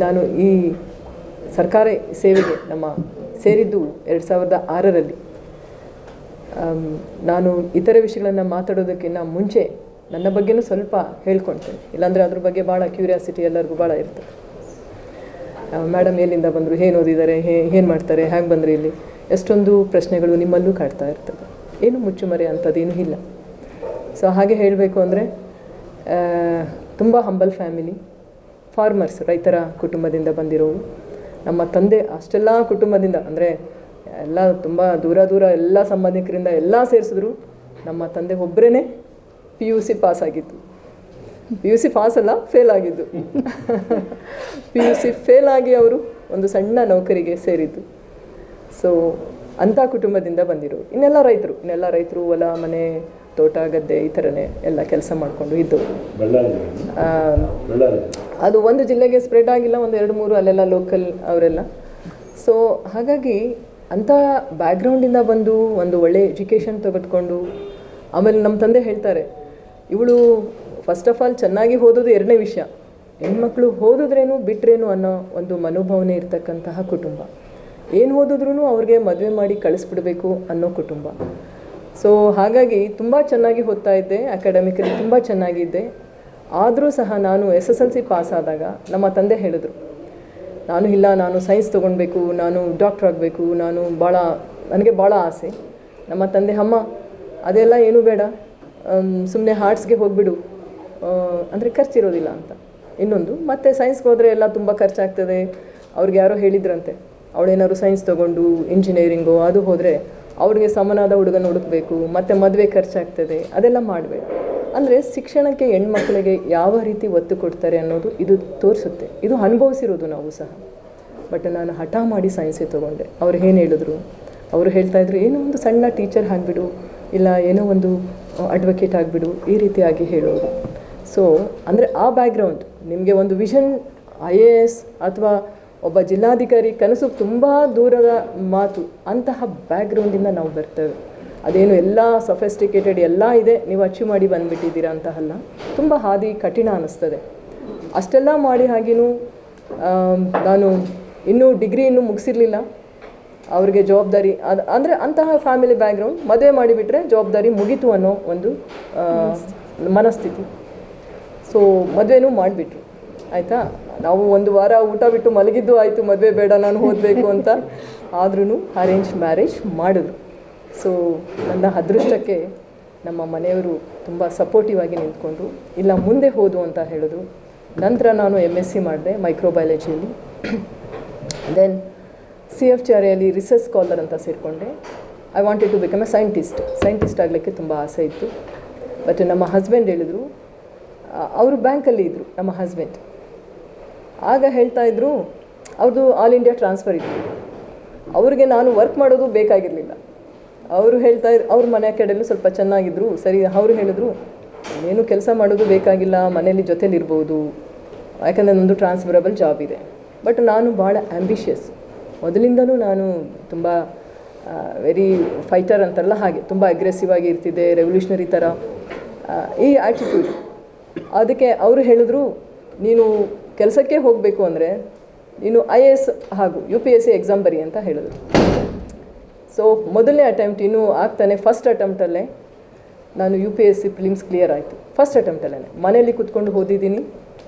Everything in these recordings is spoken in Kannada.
ನಾನು ಈ ಸರ್ಕಾರಿ ಸೇವೆಗೆ ಸೇರಿದ್ದು 2006ರಲ್ಲಿ. ನಾನು ಇತರೆ ವಿಷಯಗಳನ್ನು ಮಾತಾಡೋದಕ್ಕಿಂತ ಮುಂಚೆ ನನ್ನ ಬಗ್ಗೆನೂ ಸ್ವಲ್ಪ ಹೇಳ್ಕೊಳ್ತೇನೆ, ಇಲ್ಲಾಂದರೆ ಅದ್ರ ಬಗ್ಗೆ ಭಾಳ ಕ್ಯೂರಿಯಾಸಿಟಿ ಎಲ್ಲರಿಗೂ ಭಾಳ ಇರ್ತದೆ. ಮೇಡಮ್ ಎಲ್ಲಿಂದ ಬಂದರು, ಏನು ಓದಿದ್ದಾರೆ, ಏನು ಮಾಡ್ತಾರೆ, ಹೇಗೆ ಬಂದರು ಇಲ್ಲಿ, ಎಷ್ಟೊಂದು ಪ್ರಶ್ನೆಗಳು ನಿಮ್ಮಲ್ಲೂ ಕಾಡ್ತಾ ಇರ್ತದೆ. ಏನು ಮುಚ್ಚುಮರೆ ಅಂಥದ್ದೇನೂ ಇಲ್ಲ. ಸೊ ಹಾಗೆ ಹೇಳಬೇಕು ಅಂದರೆ ತುಂಬ ಹಂಬಲ್ ಫ್ಯಾಮಿಲಿ, ಫಾರ್ಮರ್ಸ್, ರೈತರ ಕುಟುಂಬದಿಂದ ಬಂದಿರೋರು. ನಮ್ಮ ತಂದೆ ಅಷ್ಟೆಲ್ಲ ಕುಟುಂಬದಿಂದ ಅಂದರೆ ಎಲ್ಲ ತುಂಬ ದೂರ ಎಲ್ಲ ಸಂಬಂಧಿಕರಿಂದ ಎಲ್ಲ ಸೇರಿಸಿದ್ರು. ನಮ್ಮ ತಂದೆ ಒಬ್ಬರೇ PUC ಪಾಸ್ ಆಗಿದ್ದು. PUC ಪಾಸ್ ಅಲ್ಲ, ಫೇಲ್ ಆಗಿದ್ದು. PUC ಫೇಲ್ ಆಗಿ ಅವರು ಒಂದು ಸಣ್ಣ ನೌಕರಿಗೆ ಸೇರಿದ್ದು. ಸೊ ಅಂಥ ಕುಟುಂಬದಿಂದ ಬಂದಿರೋರು. ಇನ್ನೆಲ್ಲ ರೈತರು ಹೊಲ ಮನೆ ತೋಟ ಗದ್ದೆ ಈ ಥರನೇ ಎಲ್ಲ ಕೆಲಸ ಮಾಡಿಕೊಂಡು ಇದ್ದವರು. ಅದು ಒಂದು ಜಿಲ್ಲೆಗೆ ಸ್ಪ್ರೆಡ್ ಆಗಿಲ್ಲ, ಒಂದು 2-3 ಅಲ್ಲೆಲ್ಲ ಲೋಕಲ್ ಅವರೆಲ್ಲ. ಸೊ ಹಾಗಾಗಿ ಅಂಥ ಬ್ಯಾಕ್ಗ್ರೌಂಡಿಂದ ಬಂದು ಒಂದು ಒಳ್ಳೆ ಎಜುಕೇಷನ್ ತೆಗೆದುಕೊಂಡು, ಆಮೇಲೆ ನಮ್ಮ ತಂದೆ ಹೇಳ್ತಾರೆ, ಇವಳು ಫಸ್ಟ್ ಆಫ್ ಆಲ್ ಚೆನ್ನಾಗಿ ಓದೋದು ಎರಡನೇ ವಿಷಯ, ಹೆಣ್ಮಕ್ಳು ಓದಿದ್ರೇನು ಬಿಟ್ರೇನು ಅನ್ನೋ ಒಂದು ಮನೋಭಾವನೆ ಇರ್ತಕ್ಕಂತಹ ಕುಟುಂಬ. ಏನು ಓದಿದ್ರೂ ಅವ್ರಿಗೆ ಮದುವೆ ಮಾಡಿ ಕಳಿಸ್ಬಿಡ್ಬೇಕು ಅನ್ನೋ ಕುಟುಂಬ. ಸೊ ಹಾಗಾಗಿ ತುಂಬ ಚೆನ್ನಾಗಿ ಓದ್ತಾ ಇದ್ದೆ, ಅಕಾಡೆಮಿಕಲಿ ತುಂಬ ಚೆನ್ನಾಗಿದ್ದೆ. ಆದರೂ ಸಹ ನಾನು SSLC ಪಾಸ್ ಆದಾಗ ನಮ್ಮ ತಂದೆ ಹೇಳಿದ್ರು, ನಾನು ಸೈನ್ಸ್ ತೊಗೊಳ್ಬೇಕು, ನಾನು ಡಾಕ್ಟ್ರ್ ಆಗಬೇಕು, ನನಗೆ ಭಾಳ ಆಸೆ. ನಮ್ಮ ತಂದೆ, ಅಮ್ಮ ಅದೆಲ್ಲ ಏನೂ ಬೇಡ, ಸುಮ್ಮನೆ ಆರ್ಟ್ಸ್ಗೆ ಹೋಗಿಬಿಡು, ಅಂದರೆ ಖರ್ಚಿರೋದಿಲ್ಲ ಅಂತ. ಇನ್ನೊಂದು ಮತ್ತು ಸೈನ್ಸ್ಗೆ ಹೋದರೆ ಎಲ್ಲ ತುಂಬ ಖರ್ಚಾಗ್ತದೆ. ಅವ್ರಿಗೆ ಯಾರೋ ಹೇಳಿದ್ರಂತೆ, ಅವಳೇನಾದ್ರು ಸೈನ್ಸ್ ತೊಗೊಂಡು ಇಂಜಿನಿಯರಿಂಗು ಅದು ಹೋದರೆ ಅವ್ರಿಗೆ ಸಮನಾದ ಹುಡುಗನ ಹುಡುಕಬೇಕು, ಮತ್ತು ಮದುವೆ ಖರ್ಚಾಗ್ತದೆ, ಅದೆಲ್ಲ ಮಾಡಬೇಡ. ಅಂದರೆ ಶಿಕ್ಷಣಕ್ಕೆ ಹೆಣ್ಮಕ್ಳಿಗೆ ಯಾವ ರೀತಿ ಒತ್ತು ಕೊಡ್ತಾರೆ ಅನ್ನೋದು ಇದು ತೋರಿಸುತ್ತೆ. ಇದು ಅನುಭವಿಸಿರೋದು ನಾವು ಸಹ. ಬಟ್ ನಾನು ಹಠ ಮಾಡಿ ಸೈನ್ಸೇ ತೊಗೊಂಡೆ. ಅವ್ರು ಏನು ಹೇಳಿದ್ರು, ಅವರು ಹೇಳ್ತಾಯಿದ್ರು, ಏನೋ ಒಂದು ಸಣ್ಣ ಟೀಚರ್ ಆಗಿಬಿಡು, ಇಲ್ಲ ಏನೋ ಒಂದು ಅಡ್ವೊಕೇಟ್ ಆಗಿಬಿಡು, ಈ ರೀತಿಯಾಗಿ ಹೇಳೋರು. ಸೊ ಅಂದರೆ ಆ ಬ್ಯಾಕ್ಗ್ರೌಂಡ್, ನಿಮಗೆ ಒಂದು ವಿಷನ್ IAS ಅಥವಾ ಒಬ್ಬ ಜಿಲ್ಲಾಧಿಕಾರಿ ಕನಸು ತುಂಬ ದೂರದ ಮಾತು, ಅಂತಹ ಬ್ಯಾಕ್ಗ್ರೌಂಡಿಂದ ನಾವು ಬರ್ತೇವೆ. ಅದೇನು ಎಲ್ಲ ಸಫೆಸ್ಟಿಕೇಟೆಡ್ ಎಲ್ಲ ಇದೆ, ನೀವು ಅಚೀವ್ ಮಾಡಿ ಬಂದುಬಿಟ್ಟಿದ್ದೀರಾ ಅಂತ ಅಲ್ಲ. ತುಂಬ ಹಾದಿ ಕಠಿಣ ಅನ್ನಿಸ್ತದೆ. ಅಷ್ಟೆಲ್ಲ ಮಾಡಿ ಹಾಗೇನೂ ನಾನು ಇನ್ನೂ ಡಿಗ್ರಿ ಮುಗಿಸಿರಲಿಲ್ಲ. ಅವ್ರಿಗೆ ಜವಾಬ್ದಾರಿ ಅಂದರೆ ಅಂತಹ ಫ್ಯಾಮಿಲಿ ಬ್ಯಾಕ್ಗ್ರೌಂಡ್, ಮದುವೆ ಮಾಡಿಬಿಟ್ರೆ ಜವಾಬ್ದಾರಿ ಮುಗೀತು ಅನ್ನೋ ಒಂದು ಮನಸ್ಥಿತಿ. ಸೊ ಮದುವೆನೂ ಮಾಡಿಬಿಟ್ರು, ಆಯಿತಾ. ನಾವು 1 ವಾರ ಊಟ ಬಿಟ್ಟು ಮಲಗಿದ್ದು ಆಯಿತು, ಮದುವೆ ಬೇಡ ನಾನು ಓದಬೇಕು ಅಂತ. ಆದ್ರೂ ಅರೇಂಜ್ ಮ್ಯಾರೇಜ್ ಮಾಡಿದ್ರು. ಸೊ ನನ್ನ ಅದೃಷ್ಟಕ್ಕೆ ನಮ್ಮ ಮನೆಯವರು ತುಂಬ ಸಪೋರ್ಟಿವ್ ಆಗಿ ನಿಂತ್ಕೊಂಡ್ರು. ಇಲ್ಲ ಮುಂದೆ ಓದು ಅಂತ ಹೇಳಿದ್ರು. ನಂತರ ನಾನು MSc ಮಾಡಿದೆ ಮೈಕ್ರೋಬಯಾಲಜಿಯಲ್ಲಿ. ದೆನ್ CFCRAಯಲ್ಲಿ ರಿಸರ್ಚ್ ಸ್ಕಾಲರ್ ಅಂತ ಸೇರಿಕೊಂಡೆ. I wanted to become a scientist ಆಗಲಿಕ್ಕೆ ತುಂಬ ಆಸೆ ಇತ್ತು. ಬಟ್ ನಮ್ಮ ಹಸ್ಬೆಂಡ್ ಹೇಳಿದರು, ಅವರು ಬ್ಯಾಂಕಲ್ಲಿ ಇದ್ದರು ನಮ್ಮ ಹಸ್ಬೆಂಡ್. ಆಗ ಹೇಳ್ತಾಯಿದ್ರು, ಅವ್ರದ್ದು ಆಲ್ ಇಂಡಿಯಾ ಟ್ರಾನ್ಸ್ಫರ್ ಇತ್ತು, ಅವ್ರಿಗೆ ನಾನು ವರ್ಕ್ ಮಾಡೋದು ಬೇಕಾಗಿರಲಿಲ್ಲ. ಅವರು ಹೇಳ್ತಾಯಿದ್ರು, ಅವ್ರ ಮನೆ ಕಡೆಯಲ್ಲೂ ಸ್ವಲ್ಪ ಚೆನ್ನಾಗಿದ್ದರು. ಸರಿ, ಅವರು ಹೇಳಿದ್ರು, ಏನು ಕೆಲಸ ಮಾಡೋದು ಬೇಕಾಗಿಲ್ಲ, ಮನೇಲಿ ಜೊತೇಲಿರ್ಬೋದು, ಯಾಕಂದರೆ ನಂದು ಟ್ರಾನ್ಸ್ಫರಬಲ್ ಜಾಬ್ ಇದೆ. ಬಟ್ ನಾನು ಭಾಳ ಆ್ಯಂಬಿಷಿಯಸ್, ಮೊದಲಿಂದನೂ ನಾನು ತುಂಬ ವೆರಿ ಫೈಟರ್ ಅಂತಾರಲ್ಲ ಹಾಗೆ ತುಂಬ ಅಗ್ರೆಸಿವ್ ಆಗಿ ಇರ್ತಿದ್ದೆ, ರೆವಲ್ಯೂಷನರಿ ಥರ ಈ ಆ್ಯಟಿಟ್ಯೂಡ್. ಅದಕ್ಕೆ ಅವರು ಹೇಳಿದ್ರು, ನೀನು ಕೆಲಸಕ್ಕೆ ಹೋಗಬೇಕು ಅಂದರೆ ನೀನು IAS ಹಾಗೂ UPSC ಎಕ್ಸಾಮ್ ಬರಿ ಅಂತ ಹೇಳಿದ್ರು. ಸೊ ಮೊದಲನೇ ಅಟೆಂಪ್ಟ್ ಇನ್ನೂ ಆಗ್ತಾನೆ, ಫಸ್ಟ್ ಅಟೆಂಪ್ಟಲ್ಲೇ ನಾನು UPSC ಪ್ರಿಲಿಮ್ಸ್ ಕ್ಲಿಯರ್ ಆಯಿತು. ಫಸ್ಟ್ ಅಟೆಂಪ್ಟಲ್ಲೇ ಮನೇಲಿ ಕೂತ್ಕೊಂಡು ಓದಿದ್ದೀನಿ,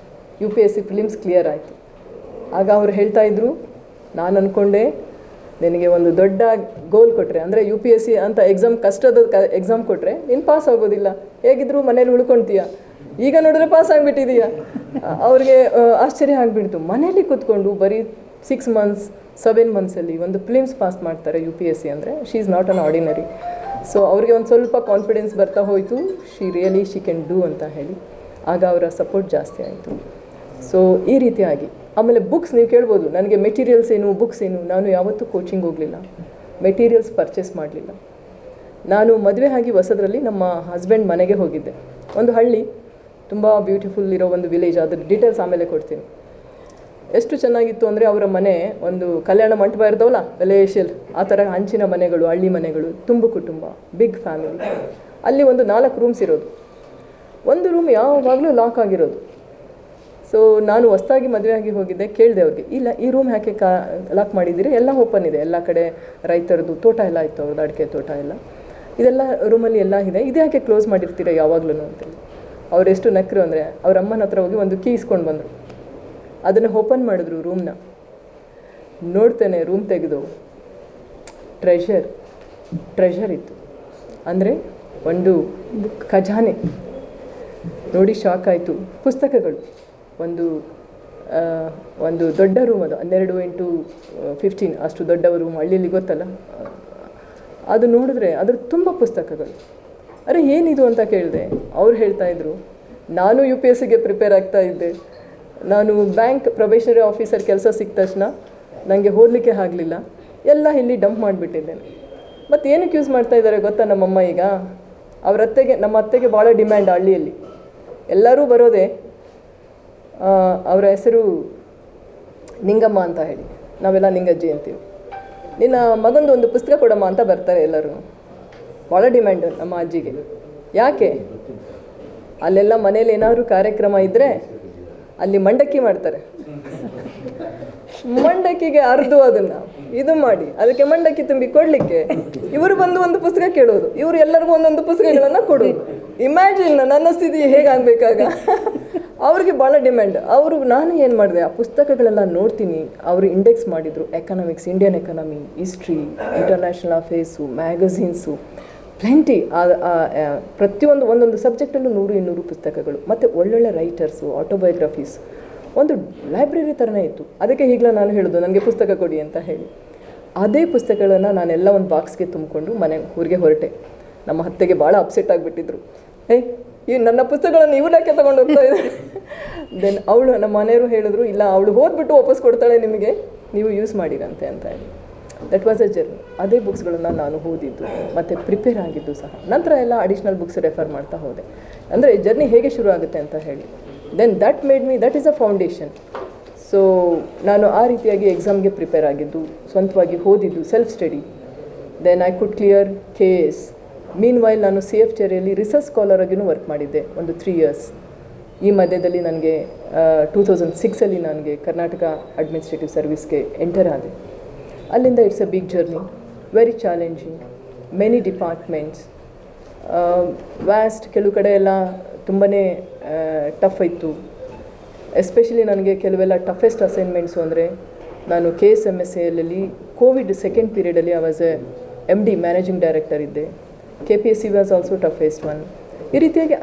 UPSC ಪ್ರಿಲಿಮ್ಸ್ ಕ್ಲಿಯರ್ ಆಯಿತು. ಆಗ ಅವ್ರು ಹೇಳ್ತಾಯಿದ್ರು, ನಾನು ಅಂದ್ಕೊಂಡೆ ನಿನಗೆ ಒಂದು ದೊಡ್ಡ ಗೋಲ್ ಕೊಟ್ಟರೆ, ಅಂದರೆ UPSC ಅಂತ ಎಕ್ಸಾಮ್ ಕಷ್ಟದ ಎಕ್ಸಾಮ್ ಕೊಟ್ಟರೆ ನೀನು ಪಾಸ್ ಆಗೋದಿಲ್ಲ, ಹೇಗಿದ್ರು ಮನೇಲಿ ಉಳ್ಕೊಳ್ತೀಯ, ಈಗ ನೋಡಿದ್ರೆ ಪಾಸ್ ಆಗಿಬಿಟ್ಟಿದೀಯ. ಅವ್ರಿಗೆ ಆಶ್ಚರ್ಯ ಆಗಿಬಿಡ್ತು. ಮನೇಲಿ ಕೂತ್ಕೊಂಡು ಬರೀ 6 months 7 monthsಲ್ಲಿ ಒಂದು ಪ್ರಿಲಿಮ್ಸ್ ಪಾಸ್ ಮಾಡ್ತಾರೆ UPSC ಅಂದರೆ, she is not an ordinary. So ಅವ್ರಿಗೆ ಒಂದು ಸ್ವಲ್ಪ ಕಾನ್ಫಿಡೆನ್ಸ್ ಬರ್ತಾ ಹೋಯಿತು, ಶಿ ಕ್ಯಾನ್ ಡೂ ಅಂತ ಹೇಳಿ. ಆಗ ಅವರ ಸಪೋರ್ಟ್ ಜಾಸ್ತಿ ಆಯಿತು. ಸೊ ಈ ರೀತಿಯಾಗಿ ಆಮೇಲೆ ಬುಕ್ಸ್ ನೀವು ಕೇಳ್ಬೋದು, ನನಗೆ ಮೆಟೀರಿಯಲ್ಸ್ ಏನು, ಬುಕ್ಸ್ ಏನು. ನಾನು ಯಾವತ್ತೂ ಕೋಚಿಂಗ್ ಹೋಗಲಿಲ್ಲ, ಮೆಟೀರಿಯಲ್ಸ್ ಪರ್ಚೇಸ್ ಮಾಡಲಿಲ್ಲ. ನಾನು ಮದುವೆ ಆಗಿ ಹೊಸದ್ರಲ್ಲಿ ನಮ್ಮ ಹಸ್ಬೆಂಡ್ ಮನೆಗೆ ಹೋಗಿದ್ದೆ. ಒಂದು ಹಳ್ಳಿ, ತುಂಬ ಬ್ಯೂಟಿಫುಲ್ ಇರೋ ಒಂದು ವಿಲೇಜ್, ಅದ್ರ ಡೀಟೇಲ್ಸ್ ಆಮೇಲೆ ಕೊಡ್ತೀನಿ. ಎಷ್ಟು ಚೆನ್ನಾಗಿತ್ತು ಅಂದರೆ, ಅವರ ಮನೆ ಒಂದು ಕಲ್ಯಾಣ ಮಂಟಪ ಇರ್ತಾವಲ್ಲ ಮಲೇಷಿಯಲ್, ಆ ಥರ ಹಂಚಿನ ಮನೆಗಳು, ಹಳ್ಳಿ ಮನೆಗಳು, ತುಂಬು ಕುಟುಂಬ, ಬಿಗ್ ಫ್ಯಾಮಿಲಿ. ಅಲ್ಲಿ ಒಂದು 4 ರೂಮ್ಸ್ ಇರೋದು. ಒಂದು ರೂಮ್ ಯಾವಾಗಲೂ ಲಾಕ್ ಆಗಿರೋದು. ಸೊ ನಾನು ಹೊಸ್ದಾಗಿ ಮದುವೆ ಆಗಿ ಹೋಗಿದ್ದೆ, ಕೇಳಿದೆ ಅವ್ರಿಗೆ, ಇಲ್ಲ ಈ ರೂಮ್ ಯಾಕೆ ಲಾಕ್ ಮಾಡಿದ್ದೀರಿ, ಎಲ್ಲ ಓಪನ್ ಇದೆ, ಎಲ್ಲ ಕಡೆ ರೈತರದ್ದು ತೋಟ ಎಲ್ಲ ಇತ್ತು, ಅವ್ರದ್ದು ಅಡಿಕೆ ತೋಟ ಎಲ್ಲ, ಇದೆಲ್ಲ ರೂಮಲ್ಲಿ ಎಲ್ಲ ಇದೆ, ಇದು ಯಾಕೆ ಕ್ಲೋಸ್ ಮಾಡಿರ್ತೀರ ಯಾವಾಗಲೂ ಅಂತೇಳಿ. ಅವರೆಷ್ಟು ನಕ್ಕರು ಅಂದರೆ ಅವ್ರ ಅಮ್ಮನ ಹತ್ರ ಹೋಗಿ ಒಂದು ಕೀ ಇಸ್ಕೊಂಡು ಬಂದರು, ಅದನ್ನು ಓಪನ್ ಮಾಡಿದ್ರು ರೂಮ್ನ. ನೋಡ್ತೇನೆ ರೂಮ್ ತೆಗೆದು ಟ್ರೆಷರ್ ಇತ್ತು, ಅಂದರೆ ಒಂದು ಖಜಾನೆ. ನೋಡಿ ಶಾಕ್ ಆಯಿತು. ಪುಸ್ತಕಗಳು, ಒಂದು ದೊಡ್ಡ ರೂಮ್, ಅದು 12x15 ಅಷ್ಟು ದೊಡ್ಡ ರೂಮ್, ಹಳ್ಳಿಯಲ್ಲಿ ಗೊತ್ತಲ್ಲ. ಅದು ನೋಡಿದ್ರೆ ಅದ್ರ ತುಂಬ ಪುಸ್ತಕಗಳು. ಅರೆ ಏನಿದು ಅಂತ ಕೇಳಿದೆ. ಅವ್ರು ಹೇಳ್ತಾಯಿದ್ರು, ನಾನು UPSCಗೆ ಪ್ರಿಪೇರ್ ಆಗ್ತಾ ಇದ್ದೆ, ನಾನು ಬ್ಯಾಂಕ್ ಪ್ರೊಬೇಷನರಿ ಆಫೀಸರ್ ಕೆಲಸ ಸಿಕ್ಕ ತಕ್ಷಣ ನನಗೆ ಓದಲಿಕ್ಕೆ ಆಗಲಿಲ್ಲ, ಎಲ್ಲ ಇಲ್ಲಿ ಡಂಪ್ ಮಾಡಿಬಿಟ್ಟಿದ್ದೇನೆ. ಮತ್ತು ಏನಕ್ಕೆ ಯೂಸ್ ಮಾಡ್ತಾ ಇದ್ದಾರೆ ಗೊತ್ತಾ ನಮ್ಮಮ್ಮ ಈಗ? ನಮ್ಮ ಅತ್ತೆಗೆ ಭಾಳ ಡಿಮ್ಯಾಂಡ್ ಹಳ್ಳಿಯಲ್ಲಿ. ಎಲ್ಲರೂ ಬರೋದೆ, ಅವರ ಹೆಸರು ನಿಂಗಮ್ಮ ಅಂತ ಹೇಳಿ, ನಾವೆಲ್ಲ ನಿಂಗಜ್ಜಿ ಅಂತೀವಿ. ನಿನ್ನ ಮಗಂದು ಒಂದು ಪುಸ್ತಕ ಕೊಡಮ್ಮ ಅಂತ ಬರ್ತಾರೆ ಎಲ್ಲರೂ. ಭಾಳ ಡಿಮ್ಯಾಂಡು ನಮ್ಮ ಅಜ್ಜಿಗೆ. ಯಾಕೆ? ಅಲ್ಲೆಲ್ಲ ಮನೇಲಿ ಏನಾದರೂ ಕಾರ್ಯಕ್ರಮ ಇದ್ದರೆ ಅಲ್ಲಿ ಮಂಡಕ್ಕಿ ಮಾಡ್ತಾರೆ. ಮಂಡಕ್ಕಿಗೆ ಅರ್ದು ಅದನ್ನು ಇದು ಮಾಡಿ ಅದಕ್ಕೆ ಮಂಡಕ್ಕಿ ತುಂಬಿ ಕೊಡಲಿಕ್ಕೆ ಇವರು ಬಂದು ಒಂದು ಪುಸ್ತಕ ಕೇಳೋದು, ಇವರು ಎಲ್ಲರಿಗೂ ಒಂದೊಂದು ಪುಸ್ತಕಗಳನ್ನು ಕೊಡೋದು. ಇಮ್ಯಾಜಿನ್ ನನ್ನ ಸ್ಥಿತಿ ಹೇಗಾಗಬೇಕಾಗ. ಅವ್ರಿಗೆ ಭಾಳ ಡಿಮ್ಯಾಂಡ್. ನಾನು ಏನು ಮಾಡಿದೆ, ಆ ಪುಸ್ತಕಗಳೆಲ್ಲ ನೋಡ್ತೀನಿ. ಅವರು ಇಂಡೆಕ್ಸ್ ಮಾಡಿದರು, economics, Indian economy, history, international affairs, magazines, plenty. ಒಂದೊಂದು ಸಬ್ಜೆಕ್ಟಲ್ಲೂ 100-200 ಪುಸ್ತಕಗಳು, ಮತ್ತು ಒಳ್ಳೊಳ್ಳೆ ರೈಟರ್ಸು, ಆಟೋಬಯೋಗ್ರಫೀಸ್, ಒಂದು ಲೈಬ್ರರಿ ಥರನೇ ಇತ್ತು. ಅದಕ್ಕೆ ಈಗಲೇ ನಾನು ಹೇಳೋದು, ನನಗೆ ಪುಸ್ತಕ ಕೊಡಿ ಅಂತ ಹೇಳಿ. ಅದೇ ಪುಸ್ತಕಗಳನ್ನು ನಾನೆಲ್ಲ ಒಂದು ಬಾಕ್ಸ್ಗೆ ತುಂಬಿಕೊಂಡು ಊರಿಗೆ ಹೊರಟೆ. ನಮ್ಮ ಅತ್ತೆಗೆ ಭಾಳ ಅಪ್ಸೆಟ್ ಆಗಿಬಿಟ್ಟಿದ್ರು. ಈ ನನ್ನ ಪುಸ್ತಕಗಳನ್ನು ಇವಳಕ್ಕೆ ತೊಗೊಂಡು ಹೋಗ್ತಾ ಇದ್ದಾರೆ. ದೆನ್ ನಮ್ಮ ಮನೆಯವರು ಹೇಳಿದ್ರು, ಇಲ್ಲ ಅವಳು ಓದ್ಬಿಟ್ಟು ವಾಪಸ್ ಕೊಡ್ತಾಳೆ ನಿಮಗೆ, ನೀವು ಯೂಸ್ ಮಾಡಿರಂತೆ ಅಂತ ಹೇಳಿ. That was a journey. ಅದೇ ಬುಕ್ಸ್ಗಳನ್ನು ನಾನು ಓದಿದ್ದು ಮತ್ತು ಪ್ರಿಪೇರ್ ಆಗಿದ್ದು ಸಹ. ನಂತರ ಎಲ್ಲ ಅಡಿಷ್ನಲ್ ಬುಕ್ಸ್ ರೆಫರ್ ಮಾಡ್ತಾ ಹೋದೆ. ಅಂದರೆ ಜರ್ನಿ ಹೇಗೆ ಶುರು ಆಗುತ್ತೆ ಅಂತ ಹೇಳಿ. Then that is a foundation. So ನಾನು ಆ ರೀತಿಯಾಗಿ ಎಕ್ಸಾಮ್ಗೆ ಪ್ರಿಪೇರ್ ಆಗಿದ್ದು, ಸ್ವಂತವಾಗಿ ಓದಿದ್ದು, self study. Then I could clear KS. Meanwhile ನಾನು CFCHRಯಲ್ಲಿ ರಿಸರ್ಚ್ ಸ್ಕಾಲರ್ ಆಗಿಯೂ ವರ್ಕ್ ಮಾಡಿದ್ದೆ ಒಂದು 3 years. ಈ ಮಧ್ಯದಲ್ಲಿ ನನಗೆ 2006 ನನಗೆ ಕರ್ನಾಟಕ ಅಡ್ಮಿನಿಸ್ಟ್ರೇಟಿವ್ ಸರ್ವಿಸ್ಗೆ ಎಂಟರ್ ಆದೆ. ಅಲ್ಲಿಂದ it's a big journey, very challenging, many departments, vast. ಕೆಲವು ಕಡೆ ಎಲ್ಲ ತುಂಬಾ ಟಫ್ ಇತ್ತು. ಎಸ್ಪೆಷಲಿ ನನಗೆ ಕೆಲವೆಲ್ಲ ಟಫೆಸ್ಟ್ ಅಸೈನ್ಮೆಂಟ್ಸು ಅಂದರೆ, ನಾನು KSMSCLಲ್ಲಿ ಕೋವಿಡ್ ಸೆಕೆಂಡ್ ಪೀರಿಯಡಲ್ಲಿ I was MD managing director ಇದ್ದೆ. KPSC was also toughest one. ಈ ರೀತಿಯಾಗಿ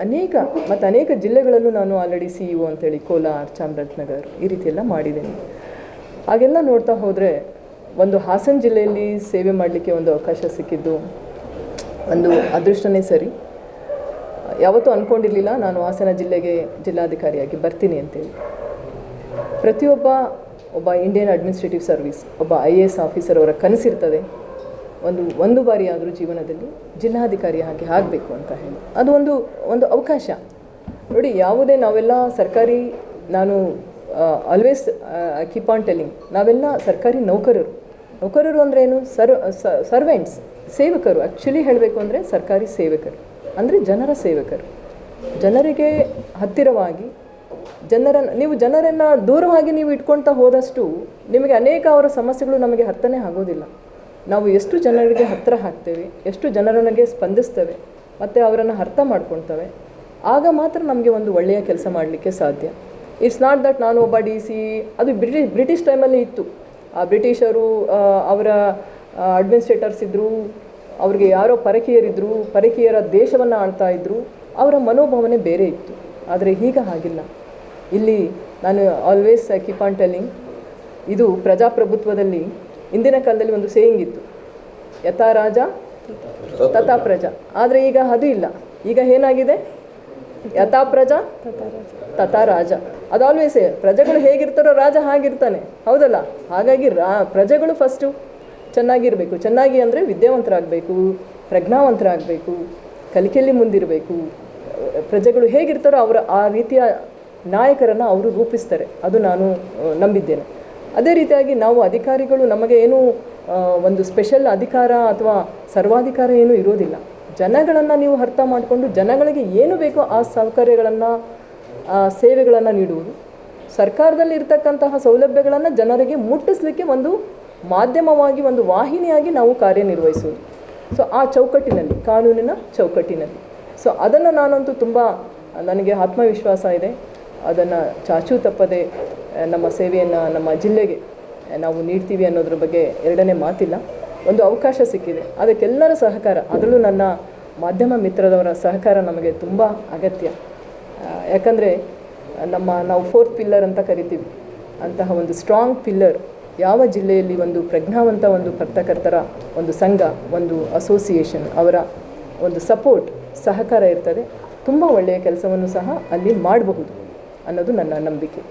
ಅನೇಕ ಜಿಲ್ಲೆಗಳಲ್ಲೂ ನಾನು ಆಲ್ರೆಡಿ CEO ಅಂತೇಳಿ ಕೋಲಾರ, ಚಾಮರಾಜನಗರ ಈ ರೀತಿಯೆಲ್ಲ ಮಾಡಿದ್ದೇನೆ. ಹಾಗೆಲ್ಲ ನೋಡ್ತಾ ಹೋದರೆ ಒಂದು ಹಾಸನ ಜಿಲ್ಲೆಯಲ್ಲಿ ಸೇವೆ ಮಾಡಲಿಕ್ಕೆ ಒಂದು ಅವಕಾಶ ಸಿಕ್ಕಿದ್ದು ಒಂದು ಅದೃಷ್ಟನೇ ಸರಿ. ಯಾವತ್ತೂ ಅಂದ್ಕೊಂಡಿರಲಿಲ್ಲ ನಾನು ಹಾಸನ ಜಿಲ್ಲೆಗೆ ಜಿಲ್ಲಾಧಿಕಾರಿಯಾಗಿ ಬರ್ತೀನಿ ಅಂತೇಳಿ. ಒಬ್ಬ ಇಂಡಿಯನ್ ಅಡ್ಮಿನಿಸ್ಟ್ರೇಟಿವ್ ಸರ್ವಿಸ್, ಒಬ್ಬ IAS ಆಫೀಸರ್ ಅವರ ಕನಸಿರ್ತದೆ, ಒಂದು ಬಾರಿ ಆದರೂ ಜೀವನದಲ್ಲಿ ಜಿಲ್ಲಾಧಿಕಾರಿ ಆಗಬೇಕು ಅಂತ ಹೇಳಿ. ಅದು ಒಂದು ಅವಕಾಶ ನೋಡಿ. ಯಾವುದೇ ನಾವೆಲ್ಲ ಸರ್ಕಾರಿ, ನಾನು ಆಲ್ವೇಸ್ ಕೀಪ್ ಆನ್ ಟೆಲ್ಲಿಂಗ್, ನಾವೆಲ್ಲ ಸರ್ಕಾರಿ ನೌಕರರು ಅಂದರೆ ಏನು? ಸರ್ವೆಂಟ್ಸ್, ಸೇವಕರು. ಆ್ಯಕ್ಚುಲಿ ಹೇಳಬೇಕು ಅಂದರೆ ಸರ್ಕಾರಿ ಸೇವಕರು ಅಂದರೆ ಜನರ ಸೇವಕರು. ಜನರಿಗೆ ಹತ್ತಿರವಾಗಿ ನೀವು ಜನರನ್ನು ದೂರವಾಗಿ ನೀವು ಇಟ್ಕೊಳ್ತಾ ಹೋದಷ್ಟು ನಿಮಗೆ ಅನೇಕ ಅವರ ಸಮಸ್ಯೆಗಳು ನಮಗೆ ಅರ್ಥನೇ ಆಗೋದಿಲ್ಲ. ನಾವು ಎಷ್ಟು ಜನರಿಗೆ ಹತ್ತಿರ ಹಾಕ್ತೇವೆ, ಎಷ್ಟು ಜನರನಿಗೆ ಸ್ಪಂದಿಸ್ತೇವೆ ಮತ್ತು ಅವರನ್ನು ಅರ್ಥ ಮಾಡ್ಕೊಳ್ತೇವೆ, ಆಗ ಮಾತ್ರ ನಮಗೆ ಒಂದು ಒಳ್ಳೆಯ ಕೆಲಸ ಮಾಡಲಿಕ್ಕೆ ಸಾಧ್ಯ. ಇಟ್ಸ್ ನಾಟ್ ದಟ್ ನಾನು ಒಬ್ಬ DC. ಅದು ಬ್ರಿಟಿಷ್ ಟೈಮಲ್ಲಿ ಇತ್ತು. ಆ ಬ್ರಿಟಿಷರು ಅವರ ಅಡ್ಮಿನಿಸ್ಟ್ರೇಟರ್ಸ್ ಇದ್ದರು, ಅವ್ರಿಗೆ ಯಾರೋ ಪರಕೀಯರ ದೇಶವನ್ನು ಆಳ್ತಾ ಇದ್ದರು. ಅವರ ಮನೋಭಾವನೆ ಬೇರೆ ಇತ್ತು. ಆದರೆ ಈಗ ಹಾಗಿಲ್ಲ. ಇಲ್ಲಿ ನಾನು ಆಲ್ವೇಸ್ ಕೀಪ್ ಆನ್ ಟೆಲ್ಲಿಂಗ್, ಇದು ಪ್ರಜಾಪ್ರಭುತ್ವದಲ್ಲಿ ಇಂದಿನ ಕಾಲದಲ್ಲಿ ಒಂದು ಸೇಯಿಂಗ್ ಇತ್ತು, ಯಥಾ ರಾಜ ತಥಾ ಪ್ರಜಾ. ಆದರೆ ಈಗ ಅದು ಇಲ್ಲ. ಈಗ ಏನಾಗಿದೆ? ಯಥಾ ಪ್ರಜಾ ತಥಾ ರಾಜ. ಅದು ಆಲ್ವೇಸ್ ಪ್ರಜೆಗಳು ಹೇಗಿರ್ತಾರೋ ರಾಜ ಹಾಗಿರ್ತಾನೆ, ಹೌದಲ್ಲ? ಹಾಗಾಗಿ ಪ್ರಜೆಗಳು ಫಸ್ಟು ಚೆನ್ನಾಗಿರಬೇಕು. ಚೆನ್ನಾಗಿ ಅಂದರೆ ವಿದ್ಯಾವಂತರಾಗಬೇಕು, ಪ್ರಜ್ಞಾವಂತರಾಗಬೇಕು, ಕಲಿಕೆಯಲ್ಲಿ ಮುಂದಿರಬೇಕು. ಪ್ರಜೆಗಳು ಹೇಗಿರ್ತಾರೋ ಆ ರೀತಿಯ ನಾಯಕರನ್ನು ಅವರು ರೂಪಿಸ್ತಾರೆ. ಅದು ನಾನು ನಂಬಿದ್ದೇನೆ. ಅದೇ ರೀತಿಯಾಗಿ ನಾವು ಅಧಿಕಾರಿಗಳು, ನಮಗೆ ಏನು ಒಂದು ಸ್ಪೆಷಲ್ ಅಧಿಕಾರ ಅಥವಾ ಸರ್ವಾಧಿಕಾರ ಏನೂ ಇರೋದಿಲ್ಲ. ಜನಗಳನ್ನು ನೀವು ಅರ್ಥ ಮಾಡಿಕೊಂಡು ಜನಗಳಿಗೆ ಏನು ಬೇಕೋ ಆ ಸೌಕರ್ಯಗಳನ್ನು, ಸೇವೆಗಳನ್ನು ನೀಡುವುದು. ಸರ್ಕಾರದಲ್ಲಿ ಇರ್ತಕ್ಕಂತಹ ಸೌಲಭ್ಯಗಳನ್ನು ಜನರಿಗೆ ಮುಟ್ಟಿಸ್ಲಿಕ್ಕೆ ಒಂದು ಮಾಧ್ಯಮವಾಗಿ, ಒಂದು ವಾಹಿನಿಯಾಗಿ ನಾವು ಕಾರ್ಯನಿರ್ವಹಿಸೋದು. ಸೊ ಆ ಚೌಕಟ್ಟಿನಲ್ಲಿ, ಕಾನೂನಿನ ಚೌಕಟ್ಟಿನಲ್ಲಿ. ಸೊ ಅದನ್ನು ನಾನಂತೂ ತುಂಬ, ನನಗೆ ಆತ್ಮವಿಶ್ವಾಸ ಇದೆ, ಅದನ್ನು ಚಾಚೂ ತಪ್ಪದೆ ನಮ್ಮ ಸೇವೆಯನ್ನು ನಮ್ಮ ಜಿಲ್ಲೆಗೆ ನಾವು ನೀಡ್ತೀವಿ ಅನ್ನೋದ್ರ ಬಗ್ಗೆ ಎರಡನೇ ಮಾತಿಲ್ಲ. ಒಂದು ಅವಕಾಶ ಸಿಕ್ಕಿದೆ, ಅದಕ್ಕೆಲ್ಲರ ಸಹಕಾರ, ಅದರಲ್ಲೂ ನನ್ನ ಮಾಧ್ಯಮ ಮಿತ್ರದವರ ಸಹಕಾರ ನಮಗೆ ತುಂಬ ಅಗತ್ಯ. ಯಾಕಂದರೆ ನಾವು 4th ಪಿಲ್ಲರ್ ಅಂತ ಕರಿತೀವಿ, ಅಂತಹ ಒಂದು ಸ್ಟ್ರಾಂಗ್ ಪಿಲ್ಲರ್ ಯಾವ ಜಿಲ್ಲೆಯಲ್ಲಿ ಒಂದು ಪ್ರಜ್ಞಾವಂತ ಒಂದು ಪತ್ರಕರ್ತರ ಒಂದು ಸಂಘ, ಒಂದು ಅಸೋಸಿಯೇಷನ್, ಅವರ ಒಂದು ಸಪೋರ್ಟ್, ಸಹಕಾರ ಇರ್ತದೆ, ತುಂಬ ಒಳ್ಳೆಯ ಕೆಲಸವನ್ನು ಸಹ ಅಲ್ಲಿ ಮಾಡಬಹುದು ಅನ್ನೋದು ನನ್ನ ನಂಬಿಕೆ.